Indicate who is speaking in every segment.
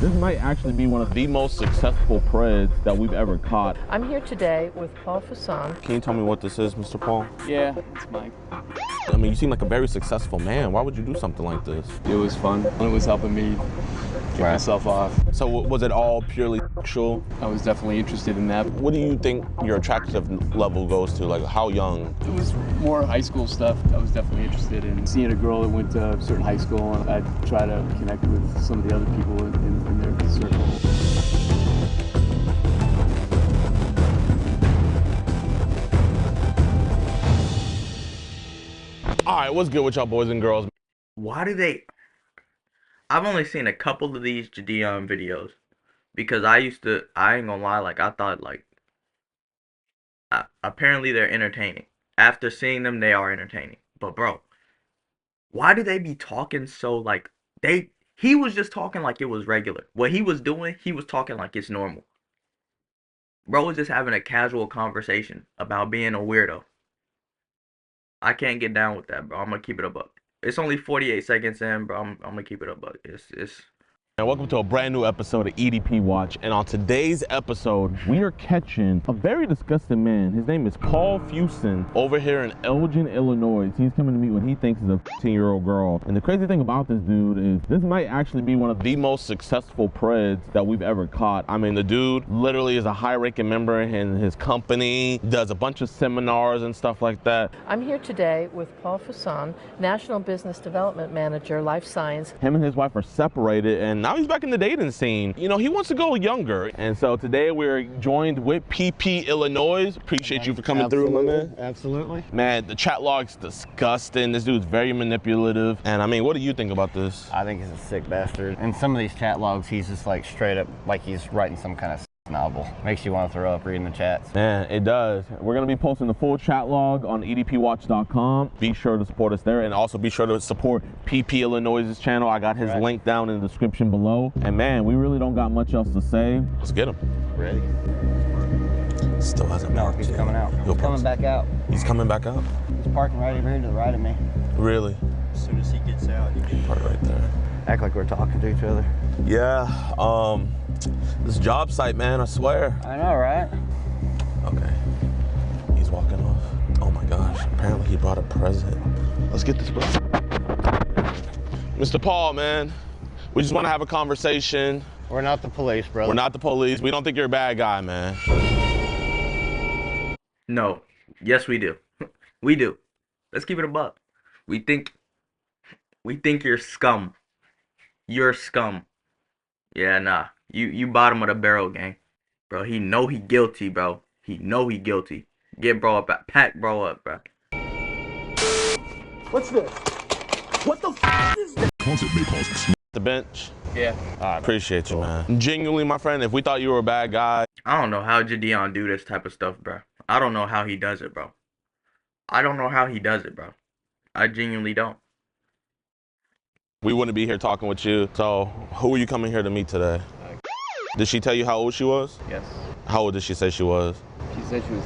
Speaker 1: This might actually be one of the most successful preds that we've ever caught.
Speaker 2: I'm here today with Paul Fasson.
Speaker 1: Can you tell me what this is, Mr. Paul?
Speaker 3: Yeah, it's Mike.
Speaker 1: I mean, you seem like a very successful man. Why would you do something like this?
Speaker 3: It was fun. It was helping me get myself off.
Speaker 1: So was it all purely sexual?
Speaker 3: I was definitely interested in that.
Speaker 1: What do you think your attractive level goes to? Like, how young?
Speaker 3: It was more high school stuff. I was definitely interested in seeing a girl that went to a certain high school, and I'd try to connect with some of the other people in their circle.
Speaker 1: All right, what's good with y'all boys and girls?
Speaker 4: Why do they... I've only seen a couple of these Jidion videos. Because I ain't gonna lie, like, I thought, like... apparently they're entertaining. After seeing them, they are entertaining. But, bro, why do they be talking so, like... He was just talking like it was regular. What he was doing, he was talking like it's normal. Bro was just having a casual conversation about being a weirdo. I can't get down with that, bro. I'm gonna keep it a buck. It's only 48 seconds in, bro. I'm gonna keep it a buck. It's
Speaker 1: And welcome to a brand new episode of EDP Watch. And on today's episode, we are catching a very disgusting man. His name is Paul Fasson over here in Elgin, Illinois. He's coming to meet what he thinks is a 15-year-old girl. And the crazy thing about this dude is this might actually be one of the most successful preds that we've ever caught. I mean, the dude literally is a high-ranking member in his company, does a bunch of seminars and stuff like that.
Speaker 2: I'm here today with Paul Fasson, National Business Development Manager, Life Science.
Speaker 1: Him and his wife are separated, and now he's back in the dating scene. You know, he wants to go younger. And so today we're joined with PP Illinois. Appreciate you for coming through, my man.
Speaker 5: Absolutely.
Speaker 1: Man, the chat log's disgusting. This dude's very manipulative. And I mean, what do you think about this?
Speaker 5: I think he's a sick bastard. In some of these chat logs, he's just like straight up, like he's writing some kind of novel. Makes you want to throw up reading the chats.
Speaker 1: Man, it does. We're going to be posting the full chat log on edpwatch.com. Be sure to support us there, and also be sure to support PP Illinois' channel. I got his link down in the description below. And man, we really don't got much else to say. Let's get him.
Speaker 5: Ready?
Speaker 1: Still hasn't
Speaker 5: No,
Speaker 1: parked
Speaker 5: he's
Speaker 1: yet.
Speaker 5: coming out. He's coming back out.
Speaker 1: He's coming back out?
Speaker 5: He's parking right over here to the right of me.
Speaker 1: Really?
Speaker 5: As soon as he gets out, he can
Speaker 1: Park right there.
Speaker 5: act like we're talking to each other.
Speaker 1: Yeah, this job site, man, I swear.
Speaker 5: I know, right?
Speaker 1: Okay, he's walking off. Oh my gosh, apparently he brought a present. Let's get this, bro. Mr. Paul, man, we just want to have a conversation.
Speaker 5: We're not the police, brother.
Speaker 1: We're not the police. We don't think you're a bad guy, man.
Speaker 4: no. Yes, we do. We do. Let's keep it a buck. We think you're scum. You're scum. Yeah, nah. You bottom of the barrel, gang. Bro, he know he guilty, bro. He know he guilty. Get bro up, pack bro up, bro.
Speaker 6: What's this? What the f is this?
Speaker 1: The bench.
Speaker 3: Yeah.
Speaker 1: All right, appreciate you, man. Genuinely, my friend, if we thought you were a bad guy.
Speaker 4: I don't know how Jidion do this type of stuff, bro. I don't know how he does it, bro. I don't know how he does it, bro. I genuinely don't.
Speaker 1: We wouldn't be here talking with you. So, who are you coming here to meet today? Did she tell you how old she was?
Speaker 3: Yes.
Speaker 1: How old did she say she was?
Speaker 3: She said she was.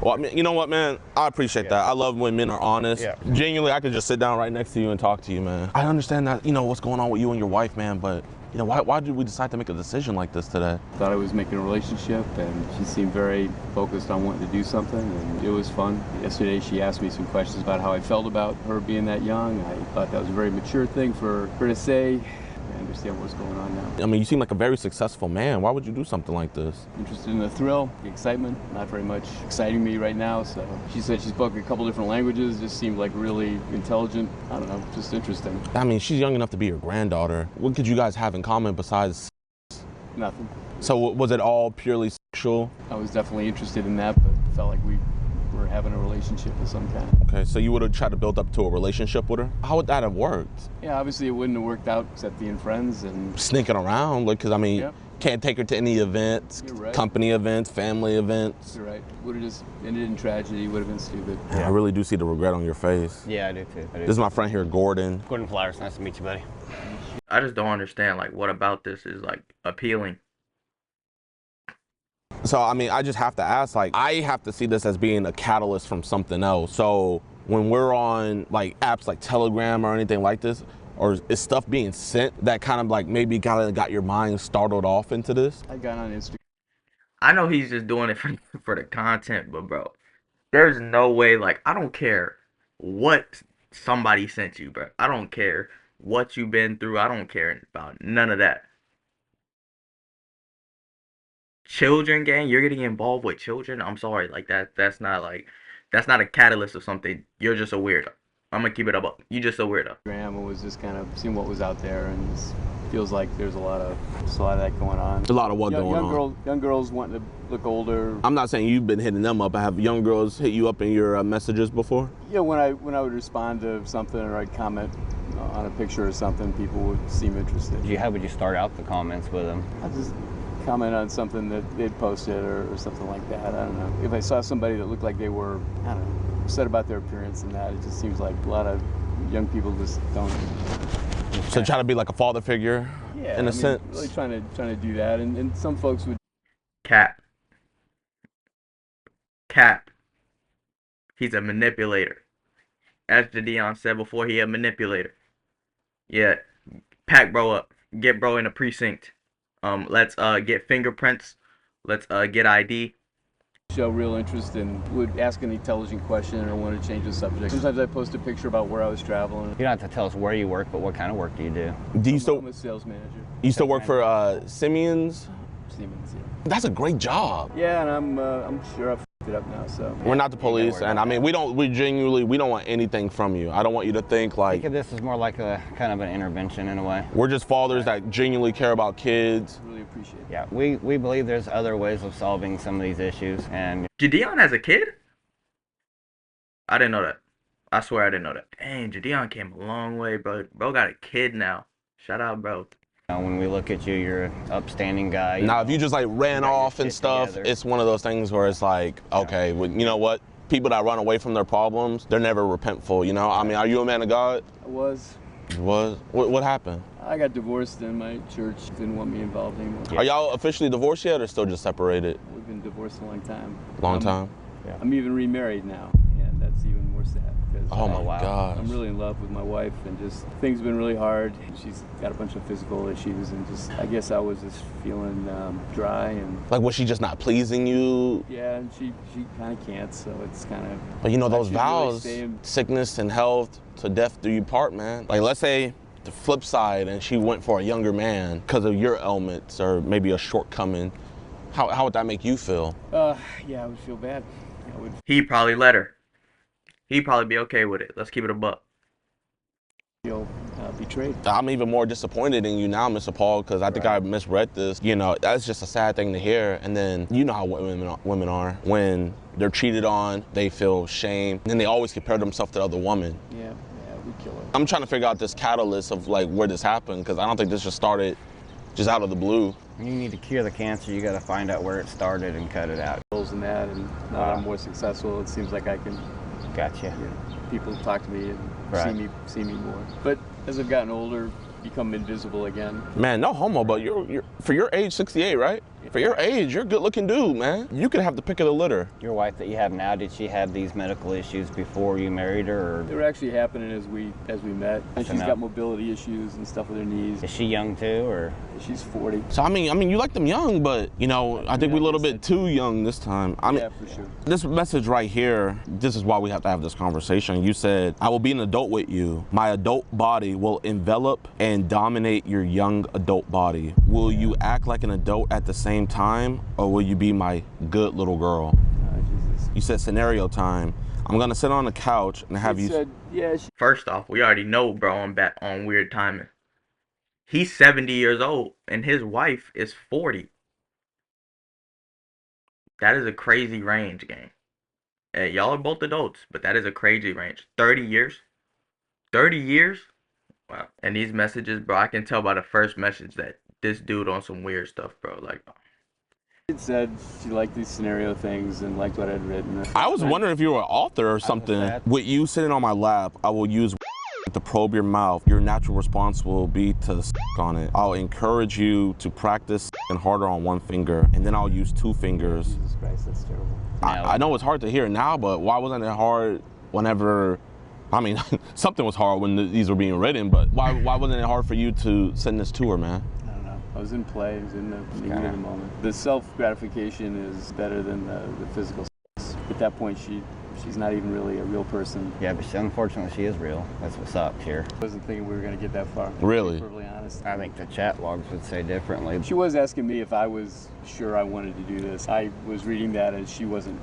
Speaker 1: Well, I mean, you know what, man? I appreciate that. I love when men are honest.
Speaker 5: Yeah.
Speaker 1: Genuinely, I could just sit down right next to you and talk to you, man. I understand that, you know, what's going on with you and your wife, man, but, you know, why did we decide to make a decision like this today?
Speaker 3: Thought I was making a relationship, and she seemed very focused on wanting to do something, and it was fun. Yesterday, she asked me some questions about how I felt about her being that young. I thought that was a very mature thing for her to say. I understand what's going on now.
Speaker 1: I mean, you seem like a very successful man. Why would you do something like this?
Speaker 3: Interested in the thrill, the excitement, not very much exciting me right now. So she said she spoke a couple different languages, just seemed like really intelligent. I don't know, just interesting.
Speaker 1: I mean, she's young enough to be your granddaughter. What could you guys have in common besides?
Speaker 3: Nothing.
Speaker 1: So was it all purely sexual?
Speaker 3: I was definitely interested in that, but felt like we were having a relationship of some kind.
Speaker 1: Okay, so you would have tried to build up to a relationship with her? How would that have worked?
Speaker 3: Yeah, obviously it wouldn't have worked out except being friends and...
Speaker 1: Sneaking around, like, because I mean,
Speaker 3: Yep.
Speaker 1: Can't take her to any events,
Speaker 3: You're right.
Speaker 1: company events, family events.
Speaker 3: You're right. Would have just ended in tragedy, would have been stupid.
Speaker 1: Yeah, I really do see the regret on your face.
Speaker 5: Yeah, I do too.
Speaker 1: This is my friend here, Gordon.
Speaker 5: Gordon Flowers, nice to meet you, buddy.
Speaker 4: I just don't understand, like, what about this is, like, appealing.
Speaker 1: So, I mean, I just have to ask, like, I have to see this as being a catalyst from something else. So when we're on, like, apps like Telegram or anything like this, or is stuff being sent that kind of like maybe kind of got your mind startled off into this?
Speaker 3: I got on Instagram.
Speaker 4: I know he's just doing it for the content, but bro, there's no way. Like, I don't care what somebody sent you, bro. I don't care what you've been through. I don't care about none of that. Children gang, you're getting involved with children. I'm sorry, like that's not a catalyst of something. You're just a weirdo. I'm gonna keep it up. You just a weirdo.
Speaker 3: I was just kind of seeing what was out there, and it feels like there's a lot of that going on.
Speaker 1: A lot of what going on.
Speaker 3: Young girls wanting to look older.
Speaker 1: I'm not saying you've been hitting them up. Have young girls hit you up in your messages before?
Speaker 3: Yeah, when I would respond to something or I'd comment on a picture or something, people would seem interested.
Speaker 5: How would you start out the comments with them?
Speaker 3: I just comment on something that they'd posted or something like that. I don't know. If I saw somebody that looked like they were, I don't know, upset about their appearance and that, it just seems like a lot of young people just don't.
Speaker 1: So try to be like a father figure,
Speaker 3: yeah,
Speaker 1: in a sense.
Speaker 3: Really trying to do that, and some folks would.
Speaker 4: Cap. He's a manipulator. As Jidion said before, he a manipulator. Yeah, pack bro up. Get bro in a precinct. Let's get fingerprints. Let's get ID.
Speaker 3: Show real interest and would ask an intelligent question or want to change the subject. Sometimes I post a picture about where I was traveling.
Speaker 5: You don't have to tell us where you work, but what kind of work do you do?
Speaker 3: I'm a sales manager.
Speaker 1: You still work for Simeon's?
Speaker 3: Siemens, yeah.
Speaker 1: That's a great job.
Speaker 3: Yeah, and I'm sure I've f***ed it up now, so.
Speaker 1: We're not the police, and I mean, we don't want anything from you. I don't want you to think like.
Speaker 5: Think of this as more like a kind of an intervention in a way.
Speaker 1: We're just fathers that genuinely care about kids.
Speaker 3: Really appreciate it.
Speaker 5: Yeah, we believe there's other ways of solving some of these issues, and
Speaker 4: Jidion has a kid? I didn't know that. I swear I didn't know that. Dang, Jidion came a long way, bro. Bro got a kid now. Shout out, bro.
Speaker 5: when we look at you, you're an upstanding guy.
Speaker 1: Now, if you just like ran off and stuff,
Speaker 5: together.
Speaker 1: it's one of those things where it's like, okay, well, you know what? People that run away from their problems, they're never repentful, you know? I mean, are you a man of God?
Speaker 3: I was.
Speaker 1: What happened?
Speaker 3: I got divorced and my church didn't want me involved anymore.
Speaker 1: Are y'all officially divorced yet or still just separated?
Speaker 3: We've been divorced a long time.
Speaker 1: Long time?
Speaker 5: Yeah.
Speaker 3: I'm even remarried now, and that's even more sad. Because
Speaker 1: Oh my gosh.
Speaker 3: I'm really in love with my wife, and just things have been really hard. She's got a bunch of physical issues, and just I guess I was just feeling dry and.
Speaker 1: Like, was she just not pleasing you?
Speaker 3: Yeah, and she kind of can't, so it's kind of.
Speaker 1: But you know, those
Speaker 3: really
Speaker 1: vows,
Speaker 3: staying-
Speaker 1: sickness and health, to death do you part, man. Like, let's say the flip side and she went for a younger man because of your ailments or maybe a shortcoming. How would that make you feel?
Speaker 3: Yeah, I would feel bad. I would
Speaker 4: He probably let her. He'd probably be okay with it. Let's keep it a buck.
Speaker 3: feel betrayed.
Speaker 1: I'm even more disappointed in you now, Mr. Paul, because I think I misread this. You know, that's just a sad thing to hear. And then you know how women are. When they're cheated on, they feel shame. And then they always compare themselves to the other woman.
Speaker 3: Yeah, we kill her.
Speaker 1: I'm trying to figure out this catalyst of like where this happened, because I don't think this just started just out of the blue.
Speaker 5: When you need to cure the cancer, you got to find out where it started and cut it out.
Speaker 3: Goals in that, and now that I'm more successful, it seems like I can.
Speaker 5: Gotcha.
Speaker 3: You know, people talk to me and
Speaker 5: Right.
Speaker 3: see me more. But as I've gotten older, become invisible again.
Speaker 1: Man, no homo, but you're for your age, 68, right? For your age, you're a good-looking dude, man. You could have the pick of the litter.
Speaker 5: Your wife that you have now, did she have these medical issues before you married her? Or
Speaker 3: They were actually happening as we met, and she's
Speaker 5: enough.
Speaker 3: got mobility issues and stuff with her knees.
Speaker 5: is she young too, or?
Speaker 3: She's 40.
Speaker 1: So I mean, you like them young, but you know, I think we're a little bit too young this time. I mean,
Speaker 3: Yeah, for sure.
Speaker 1: this message right here, this is why we have to have this conversation. You said, I will be an adult with you. My adult body will envelop and dominate your young adult body. Will you act like an adult at the same time, or will you be my good little girl?
Speaker 3: Jesus.
Speaker 1: You said scenario time. I'm gonna sit on the couch and have
Speaker 3: She
Speaker 1: you.
Speaker 3: said, yeah,
Speaker 4: First off, we already know, bro, I'm back on weird timing. He's 70 years old and his wife is 40. That is a crazy range, gang. Y'all are both adults, but that is a crazy range. 30 years? 30 years? Wow. And these messages, bro, I can tell by the first message that this dude on some weird stuff, bro. Like,
Speaker 3: She said she liked these scenario things and liked what I'd written.
Speaker 1: I was wondering if you were an author or something.
Speaker 5: sad.
Speaker 1: With you sitting on my lap, I will use to probe your mouth. Your natural response will be to on it. I'll encourage you to practice and harder on one finger, and then I'll use two fingers.
Speaker 3: Jesus Christ, that's terrible.
Speaker 1: I know it's hard to hear now, but why wasn't it hard whenever I mean, something was hard when these were being written, but why wasn't it hard for you to send this to her, man?
Speaker 3: I don't know. I was in play. I was in the heat of the moment. The self-gratification is better than the physical sex. At that point, she's not even really a real person.
Speaker 5: Yeah, but unfortunately, she is real. That's what sucks here.
Speaker 3: I wasn't thinking we were going to get that far.
Speaker 1: Really?
Speaker 3: To be perfectly honest.
Speaker 5: I think the chat logs would say differently.
Speaker 3: She was asking me if I was sure I wanted to do this. I was reading that as she wasn't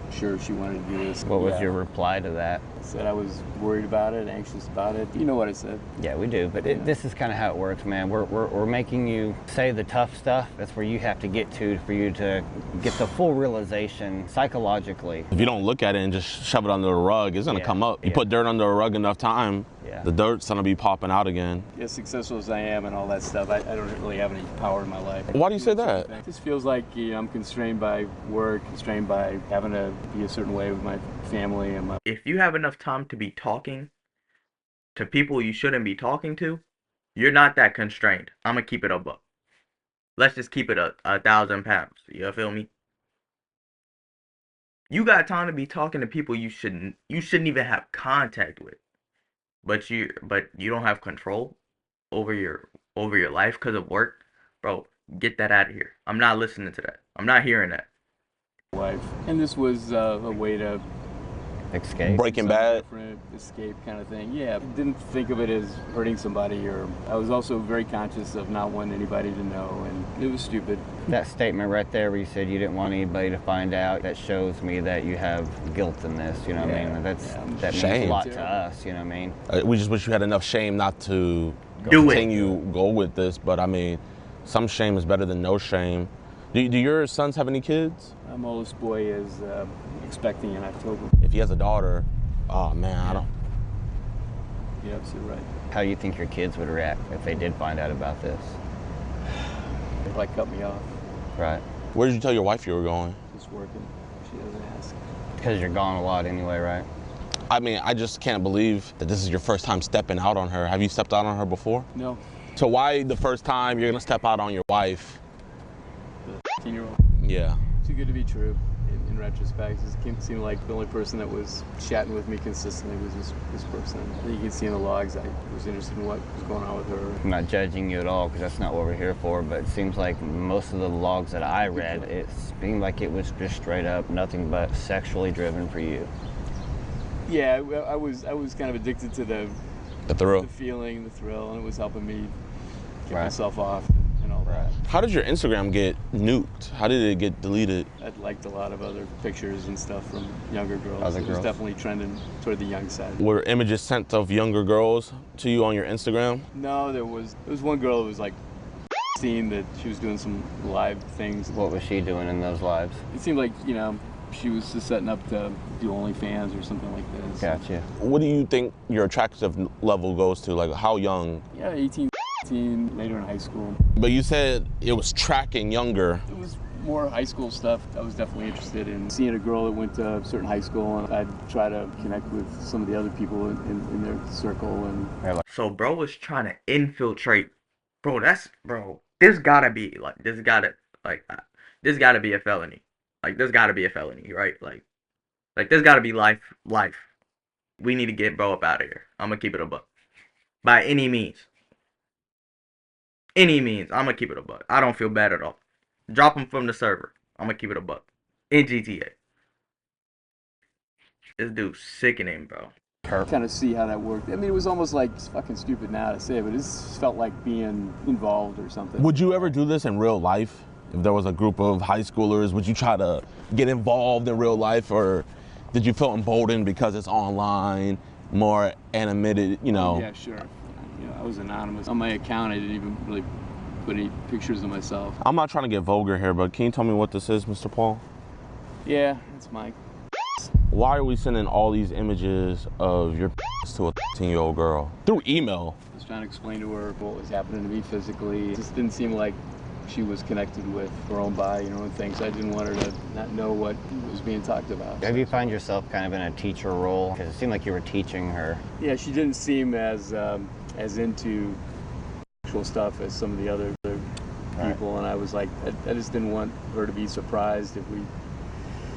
Speaker 3: sure she wanted to do this.
Speaker 5: What was your reply to that?
Speaker 3: I said I was worried about it, anxious about it. You know what I said.
Speaker 5: Yeah, we do, but this is kind of how it works, man. We're making you say the tough stuff. That's where you have to get to for you to get the full realization psychologically.
Speaker 1: If you don't look at it and just shove it under the rug, it's gonna come up. You put dirt under a rug enough time, the dirt's gonna be popping out again.
Speaker 3: As successful as I am and all that stuff, I don't really have any power in my life.
Speaker 1: Why do you say that?
Speaker 3: It just feels like I'm constrained by work, constrained by having to be a certain way with my family and my...
Speaker 4: If you have enough time to be talking to people you shouldn't be talking to, you're not that constrained. I'm gonna keep it a buck. Let's just keep it a 1,000 pounds. You feel me? You got time to be talking to people you shouldn't even have contact with. But you don't have control over your life because of work. Bro, get that out of here. I'm not listening to that. I'm not hearing that.
Speaker 3: Wife. And this was a way to
Speaker 5: escape.
Speaker 1: Breaking Bad.
Speaker 3: Escape kind of thing. Yeah, I didn't think of it as hurting somebody, or I was also very conscious of not wanting anybody to know, and it was stupid.
Speaker 5: That statement right there where you said you didn't want anybody to find out, that shows me that you have guilt in this, you know what I mean? That means a lot to us, you know what I mean?
Speaker 1: We just wish you had enough shame not to go with this, but I mean, some shame is better than no shame. Do your sons have any kids?
Speaker 3: My oldest boy is expecting in October.
Speaker 1: If he has a daughter, oh man, I don't...
Speaker 3: You're absolutely right.
Speaker 5: How do you think your kids would react if they did find out about this?
Speaker 3: They'd like cut me off.
Speaker 5: Right.
Speaker 1: Where did you tell your wife you were going?
Speaker 3: Just working. She doesn't ask.
Speaker 5: Because you're gone a lot anyway, right?
Speaker 1: I mean, I just can't believe that this is your first time stepping out on her. Have you stepped out on her before?
Speaker 3: No.
Speaker 1: So why the first time you're gonna step out on your wife?
Speaker 3: The 15-year-old.
Speaker 1: Yeah.
Speaker 3: Too good to be true. In retrospect, it seemed like the only person that was chatting with me consistently was this person. You can see in the logs I was interested in what was going on with her.
Speaker 5: I'm not judging you at all because that's not what we're here for, but it seems like most of the logs that I read, it seemed like it was just straight up nothing but sexually driven for you.
Speaker 3: Yeah, I was kind of addicted to the
Speaker 1: thrill.
Speaker 3: The feeling, the thrill, and it was helping me get myself off and all that.
Speaker 1: How did your Instagram get nuked? How did it get deleted?
Speaker 3: I'd liked a lot of other pictures and stuff from younger girls.
Speaker 5: It was
Speaker 3: definitely trending toward the young side.
Speaker 1: Were images sent of younger girls to you on your Instagram?
Speaker 3: No, there was one girl that was like seeing that she was doing some live things.
Speaker 5: What was she doing in those lives?
Speaker 3: It seemed like, she was just setting up to do OnlyFans or something like this.
Speaker 5: Gotcha.
Speaker 1: What do you think your attractive level goes to? Like how young?
Speaker 3: Yeah, 18, 19, later in high school.
Speaker 1: But you said it was tracking younger.
Speaker 3: It was more high school stuff. I was definitely interested in seeing a girl that went to a certain high school, and I'd try to connect with some of the other people in their circle. And
Speaker 4: so bro was trying to infiltrate. Bro, this gotta be a felony. Like, there's gotta be a felony, right? Like there's gotta be life. We need to get bro up out of here. I'm gonna keep it a buck. By any means. I'm gonna keep it a buck. I don't feel bad at all. Drop him from the server. I'm gonna keep it a buck. In GTA. This dude's sickening, bro.
Speaker 3: Kind of see how that worked. I mean, it was almost like, it's fucking stupid now to say, but it just felt like being involved or something.
Speaker 1: Would you ever do this in real life? If there was a group of high schoolers, would you try to get involved in real life, or did you feel emboldened because it's online, more animated,
Speaker 3: Yeah, sure. I was anonymous. On my account, I didn't even really put any pictures of myself.
Speaker 1: I'm not trying to get vulgar here, but can you tell me what this is, Mr. Paul?
Speaker 3: Yeah, that's Mike.
Speaker 1: Why are we sending all these images of your to a 15-year-old girl? Through email.
Speaker 3: I was trying to explain to her what was happening to me physically. It just didn't seem like she was connected with her own body, her own things. I didn't want her to not know what was being talked about.
Speaker 5: Have you find yourself kind of in a teacher role? Because it seemed like you were teaching her.
Speaker 3: Yeah, she didn't seem as into sexual stuff as some of the other people, and I was like, I just didn't want her to be surprised if we...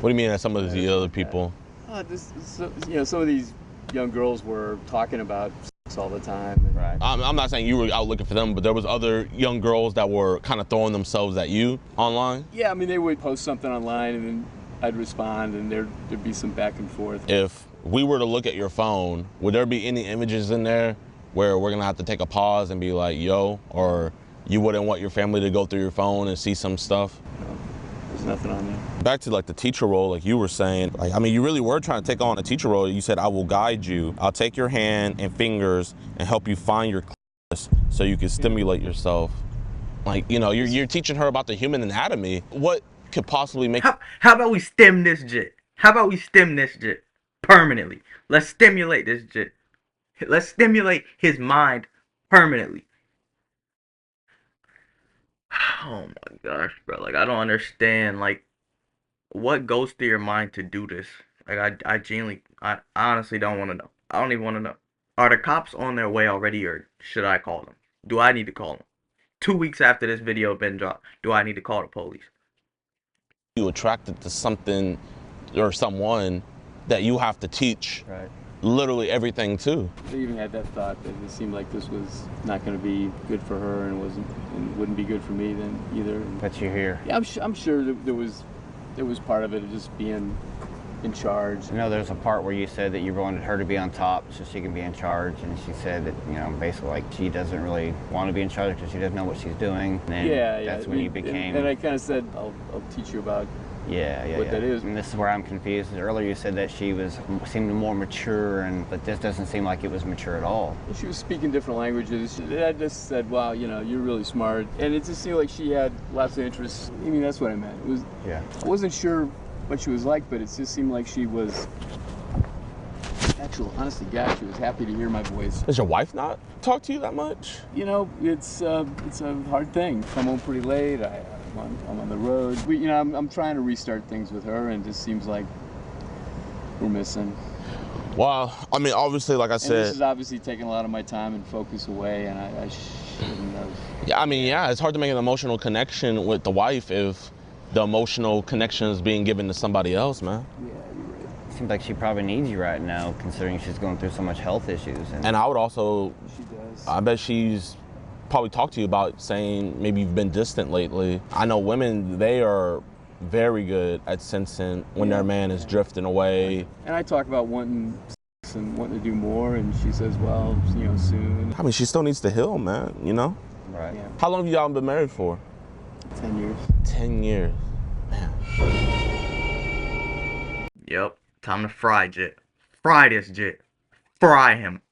Speaker 1: What do you mean as some of the other people?
Speaker 3: Some of these young girls were talking about sex all the time. And
Speaker 5: Right.
Speaker 1: I'm not saying you were out looking for them, but there was other young girls that were kind of throwing themselves at you online.
Speaker 3: yeah, I mean, they would post something online and then I'd respond and there'd be some back and forth.
Speaker 1: If we were to look at your phone, would there be any images in there where we're gonna have to take a pause and be like, yo, or you wouldn't want your family to go through your phone and see some stuff?
Speaker 3: No, there's nothing on there.
Speaker 1: Back to like the teacher role, like you were saying, like, I mean, you really were trying to take on a teacher role. You said, I will guide you. I'll take your hand and fingers and help you find your clitoris so you can stimulate yourself. Like, you know, you're teaching her about the human anatomy. What could possibly make...
Speaker 4: How about we stem this jit? How about we stem this jit permanently? Let's stimulate this jit. Let's stimulate his mind permanently. Oh my gosh, bro. Like, I don't understand, like, what goes through your mind to do this. Like, I honestly don't want to know. I don't even want to know. Are the cops on their way already, or should I call them? Do I need to call them? 2 weeks after this video been dropped, do I need to call the police?
Speaker 1: You attracted to something or someone that you have to teach
Speaker 5: Right.
Speaker 1: literally everything to.
Speaker 3: They even had that thought that it seemed like this was not going to be good for her and wouldn't be good for me then either.
Speaker 5: But you're here.
Speaker 3: Yeah, I'm sure that there was part of it of just being in charge.
Speaker 5: You know, there's a part where you said that you wanted her to be on top so she can be in charge, and she said that, you know, basically like she doesn't really want to be in charge because she doesn't know what she's doing. And then that's when you became.
Speaker 3: And I kind of said, I'll teach you about what that is.
Speaker 5: And this is where I'm confused. Earlier you said that she seemed more mature, but this doesn't seem like it was mature at all.
Speaker 3: She was speaking different languages. I just said, wow, you know, you're really smart. And it just seemed like she had lots of interests. I mean, that's what I meant. It was.
Speaker 5: Yeah.
Speaker 3: I wasn't sure what she was like, but it just seemed like she was, honest to God, she was happy to hear my voice.
Speaker 1: Does your wife not talk to you that much?
Speaker 3: You know, it's a hard thing. I'm home pretty late. I'm on the road. I'm trying to restart things with her, and it just seems like we're missing.
Speaker 1: Well, I mean, obviously, like I said,
Speaker 3: and this is obviously taking a lot of my time and focus away, and I shouldn't have.
Speaker 1: Yeah, I mean, yeah, it's hard to make an emotional connection with the wife if the emotional connection is being given to somebody else, man.
Speaker 3: Yeah, you're right.
Speaker 5: Seems like she probably needs you right now, considering she's going through so much health issues.
Speaker 1: And I would also,
Speaker 3: She does.
Speaker 1: I bet she's probably talked to you about saying maybe you've been distant lately. I know women, they are very good at sensing when their man is drifting away.
Speaker 3: And I talk about wanting sex and wanting to do more, and she says, well, you know, soon.
Speaker 1: I mean, she still needs to heal, man, you know?
Speaker 5: Right.
Speaker 3: Yeah.
Speaker 1: How long have y'all been married for?
Speaker 3: 10 years.
Speaker 1: 10 years. Man.
Speaker 4: Yep. Time to fry Jit. Fry this Jit. Fry him.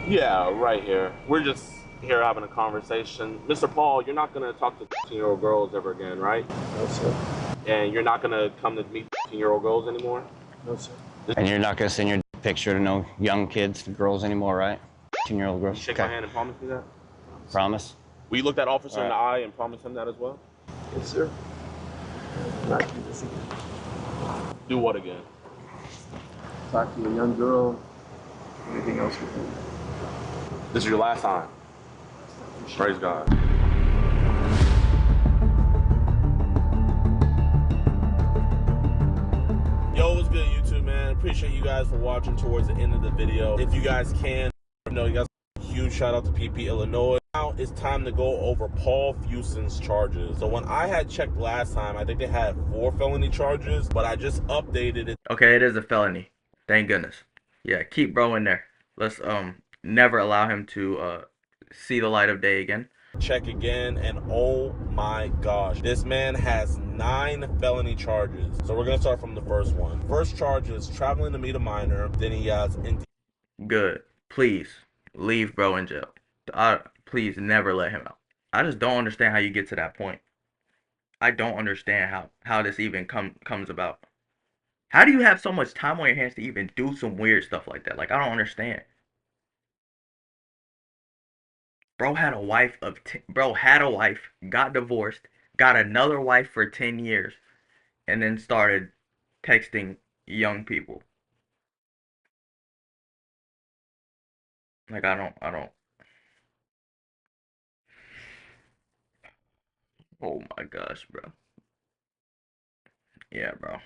Speaker 1: Yeah, right here. We're just here having a conversation. Mr. Paul, you're not going to talk to 15-year-old girls ever again, right?
Speaker 3: No, sir.
Speaker 1: And you're not going to come to meet 15-year-old girls anymore?
Speaker 3: No, sir.
Speaker 5: And you're not going to send your picture to no young kids, girls anymore, right? 10-year-old girls.
Speaker 1: Shake my hand and promise me that?
Speaker 5: Promise?
Speaker 1: Will you look that officer in the
Speaker 5: All
Speaker 1: eye and promise him that as well?
Speaker 3: Yes, sir. Not do this again.
Speaker 1: Do what again?
Speaker 3: Talk to a young girl. Anything else with you?
Speaker 1: This is your last time. Praise God. Yo, what's good, YouTube, man? Appreciate you guys for watching towards the end of the video. If you guys can, you know, you guys, huge shout out to PP Illinois. Now it's time to go over Paul Fuson's charges. So when I had checked last time, I think they had 4 felony charges, but I just updated it.
Speaker 4: Okay, it is a felony. Thank goodness. Yeah, keep bro in there. Let's never allow him to see the light of day again.
Speaker 1: Check again, and oh my gosh, this man has 9 felony charges. So we're gonna start from the first one. First charge is traveling to meet a minor. Then he has
Speaker 4: Good. Please leave bro in jail. Please never let him out. I just don't understand how you get to that point. I don't understand how this even comes about. How do you have so much time on your hands to even do some weird stuff like that? Like, I don't understand. Bro had a wife got divorced, got another wife for 10 years, and then started texting young people. Like, I don't. Oh my gosh, bro. Yeah, bro.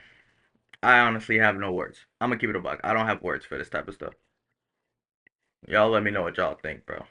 Speaker 4: I honestly have no words. I'm gonna keep it a buck. I don't have words for this type of stuff. Y'all let me know what y'all think, bro.